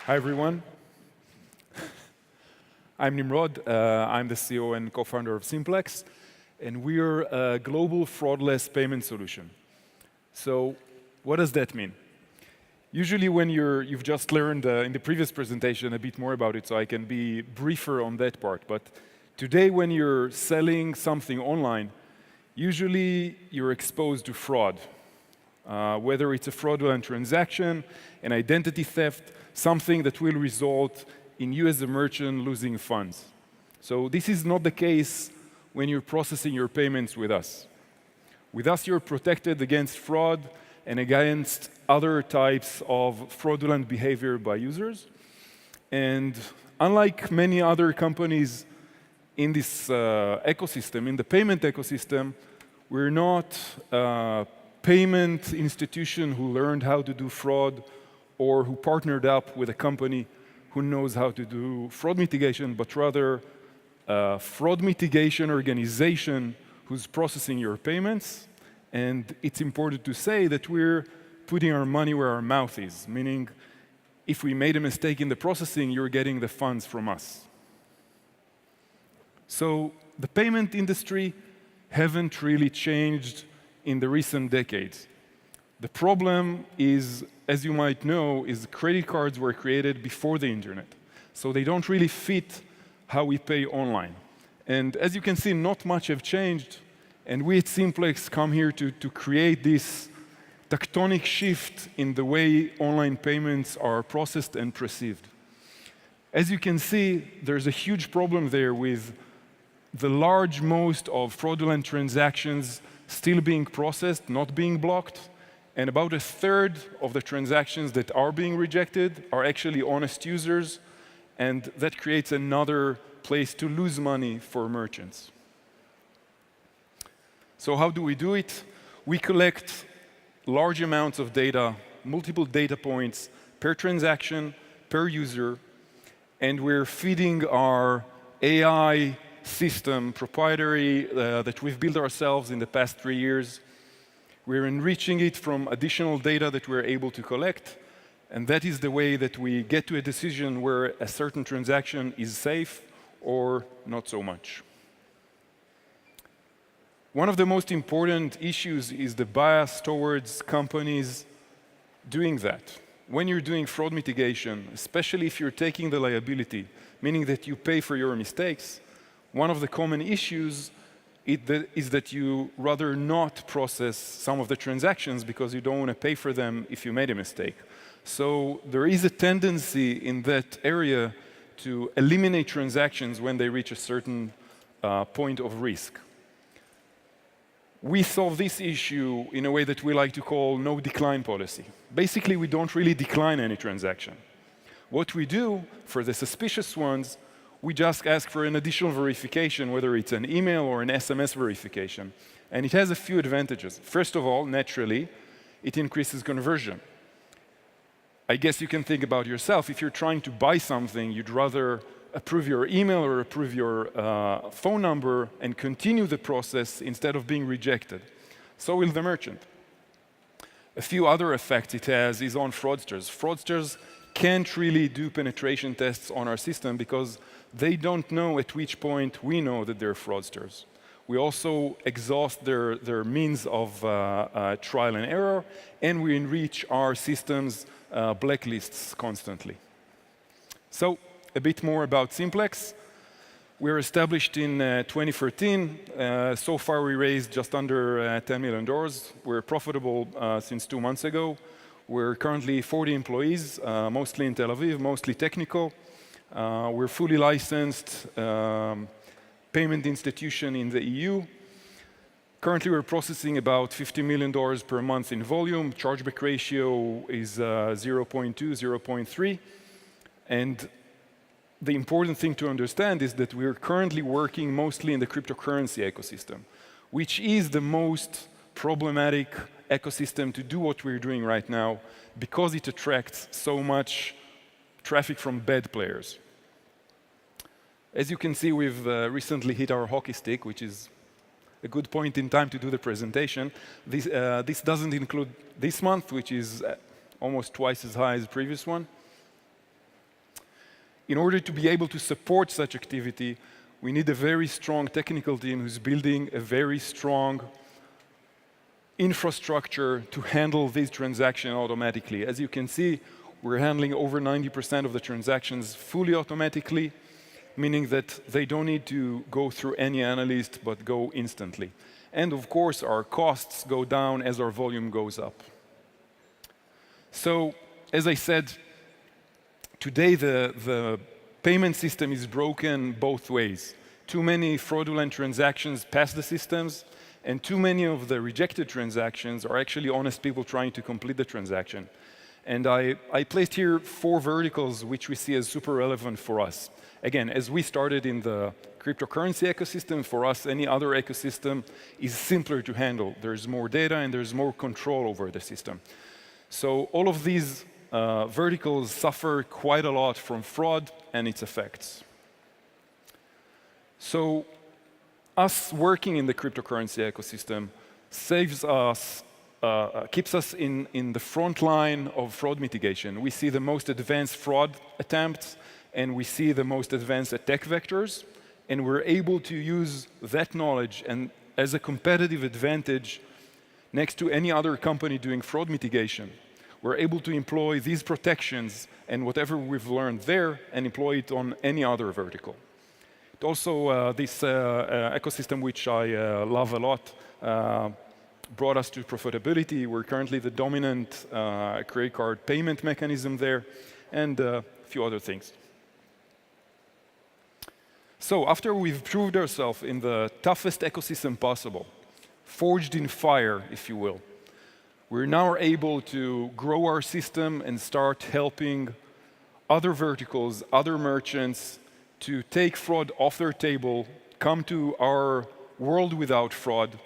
Hi, everyone. I'm Nimrod. I'm the CEO and co-founder of Simplex, and we're a global fraudless payment solution. So what does that mean? Usually when you've just learned in the previous presentation a bit more about it, so I can be briefer on that part. But today when you're selling something online, usually you're exposed to fraud. Whether it's a fraudulent transaction, an identity theft, something that will result in you as a merchant losing funds. So this is not the case when you're processing your payments with us. With us, you're protected against fraud and against other types of fraudulent behavior by users. And unlike many other companies in this ecosystem, in the payment ecosystem, we're not a payment institution who learned how to do fraud or who partnered up with a company who knows how to do fraud mitigation, but rather a fraud mitigation organization who's processing your payments. And it's important to say that we're putting our money where our mouth is, meaning if we made a mistake in the processing, you're getting the funds from us. So the payment industry haven't really changed in the recent decades. The problem is, as you might know, is credit cards were created before the internet. So they don't really fit how we pay online. And as you can see, not much have changed. And we at Simplex come here to create this tectonic shift in the way online payments are processed and perceived. As you can see, there's a huge problem there with the large most of fraudulent transactions still being processed, not being blocked. And about a third of the transactions that are being rejected are actually honest users, and that creates another place to lose money for merchants. So how do we do it? We collect large amounts of data, multiple data points per transaction, per user, and we're feeding our AI system, proprietary, that we've built ourselves in the past 3 years. We're enriching it from additional data that we're able to collect, and that is the way that we get to a decision where a certain transaction is safe or not so much. One of the most important issues is the bias towards companies doing that. When you're doing fraud mitigation, especially if you're taking the liability, meaning that you pay for your mistakes, one of the common issues is that you rather not process some of the transactions because you don't want to pay for them if you made a mistake. So there is a tendency in that area to eliminate transactions when they reach a certain point of risk. We solve this issue in a way that we like to call no decline policy. Basically, we don't really decline any transaction. What we do for the suspicious ones, we just ask for an additional verification, whether it's an email or an SMS verification. And it has a few advantages. First of all, naturally, it increases conversion. I guess you can think about yourself. If you're trying to buy something, you'd rather approve your email or approve your phone number and continue the process instead of being rejected. So will the merchant. A few other effects it has is on fraudsters. Fraudsters can't really do penetration tests on our system because they don't know at which point we know that they're fraudsters. We also exhaust their means of trial and error, and we enrich our system's blacklists constantly. So, a bit more about Simplex. We were established in 2013. So far, we raised just under $10 million. We're profitable since 2 months ago. We're currently 40 employees, mostly in Tel Aviv, mostly technical. We're fully licensed payment institution in the EU. Currently, we're processing about $50 million per month in volume. Chargeback ratio is 0.2, 0.3. And the important thing to understand is that we're currently working mostly in the cryptocurrency ecosystem, which is the most problematic ecosystem to do what we're doing right now because it attracts so much traffic from bad players. As you can see, we've recently hit our hockey stick, which is a good point in time to do the presentation. This doesn't include this month, which is almost twice as high as the previous one. In order to be able to support such activity, we need a very strong technical team who's building a very strong infrastructure to handle these transactions automatically. As you can see, we're handling over 90% of the transactions fully automatically, meaning that they don't need to go through any analyst, but go instantly. And of course, our costs go down as our volume goes up. So, as I said, today the payment system is broken both ways. Too many fraudulent transactions pass the systems, and too many of the rejected transactions are actually honest people trying to complete the transaction. And I placed here 4 verticals which we see as super relevant for us. Again, as we started in the cryptocurrency ecosystem, for us, any other ecosystem is simpler to handle. There's more data and there's more control over the system. So all of these verticals suffer quite a lot from fraud and its effects. So us working in the cryptocurrency ecosystem saves us, keeps us in the front line of fraud mitigation. We see the most advanced fraud attempts, and we see the most advanced attack vectors, and we're able to use that knowledge and as a competitive advantage next to any other company doing fraud mitigation. We're able to employ these protections and whatever we've learned there and employ it on any other vertical. It also, this ecosystem, which I love a lot, brought us to profitability. We're currently the dominant credit card payment mechanism there, and a few other things. So after we've proved ourselves in the toughest ecosystem possible, forged in fire, if you will, we're now able to grow our system and start helping other verticals, other merchants, to take fraud off their table, come to our world without fraud,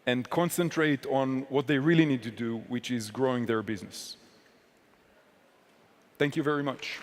and concentrate on what they really need to do, which is growing their business. Thank you very much.